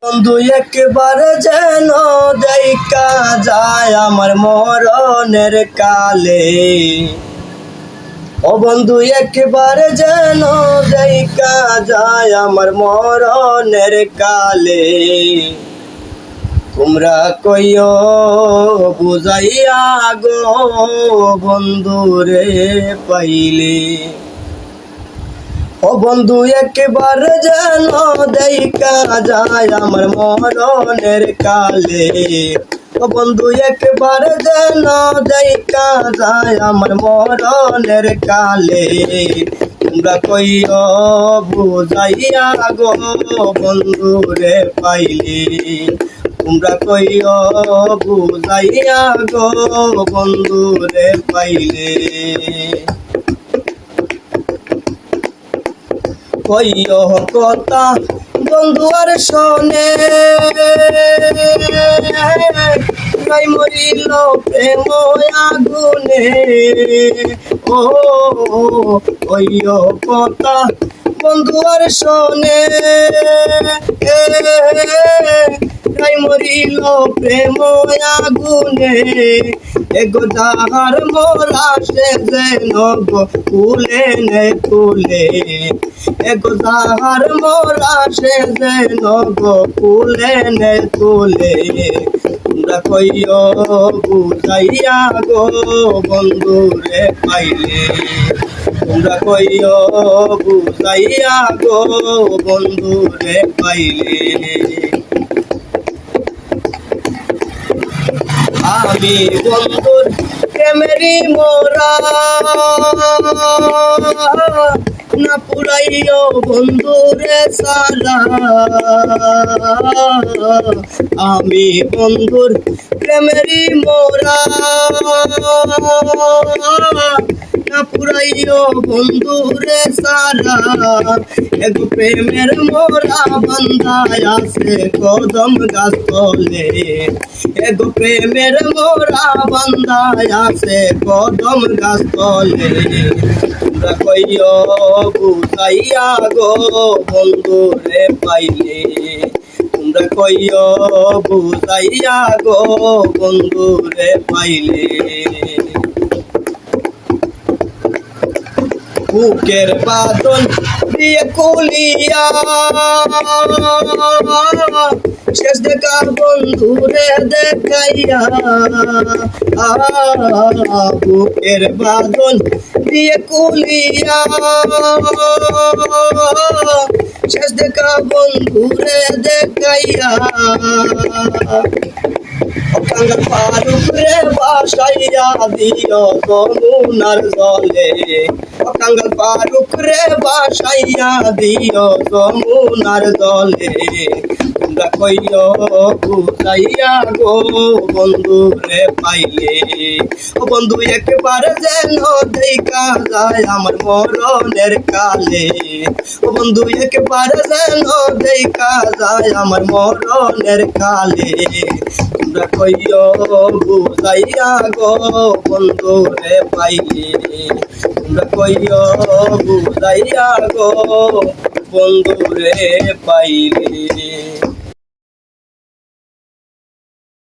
বন্ধু একবারে যেন দেখা যায় আমার মরণের কালে। ও বন্ধু একবারে যেন দেখা যায় আমার মরণের কালে। তোমরা কইও বুঝাইয়া গো বন্ধু রে পাইলে। ও বন্ধু একবারে যেন দেখা যায় আমার মরণের কালে। ও বন্ধু একবারে যেন দেখা যায় আমার মরণের কালে। তোমরা কইও বুঝাইয়া গো বন্ধু রে পাইলে। তোমরা কইও বুঝাইয়া গো বন্ধু রে পাইলে। কইও কথা বন্ধু আর শোনে নাই মরিল প্রেম আগুনে। ও কইও কথা বন্ধু আর শোনে নাই মরিল প্রেম আগুনে। এগো যাহার মোরা সে যেন গো কুলে নে কুলে। এগো যাহার মোরা সে যেন গো কুলে নে কুলে। তোমরা কইও বুঝাইয়া গো বন্ধু রে পাইলে। তোমরা কইও বুঝাইয়া গো বন্ধু রে পাইলে। আমি বন্ধুর প্রেমেরই মোরা না পুরাইও বন্ধুরে সারা। আমি বন্ধুর প্রেমেরই মোরা না পুরাইও বন্ধুরে সারা। এগো প্রেমের মোরা বান্ধায় আছে কদম গাছ তলে। এগো প্রেমের মোরা বান্ধায় আছে কদম গাছ তলে। তোমরা কইও বুঝাইয়া গো বন্ধু রে পাইলে। তোমরা কইও বুঝাইয়া গো বন্ধু রে পাইলে। বুকের বাদন দিয়ে কুলিয়া শেষ দেখা বন্ধু রে দেখাইয়া। বুকের বাদন দিয়ে কুলিয়া শেষ দেখা বন্ধু রে দেখাইয়া। কাঙ্গাল ফারুক রে বাসাইয়া দিও যমুনার জলে। কাঙ্গাল ফারুক রে বাসাইয়া দিও যমুনার জলে। তোমরা কইও বুঝাইয়া গো বন্ধু রে পাইলে। ও বন্ধু একবারে যেন দেখা যায় আমার মরণের কালে। ও বন্ধু একবারে যেন দেখা যায় আমার মরণের কালে। তোমরা কইও বুঝাইয়া গো বন্ধু রে পাইলে। তোমরা কইও বুঝাইয়া গো বন্ধু রে পাইলে।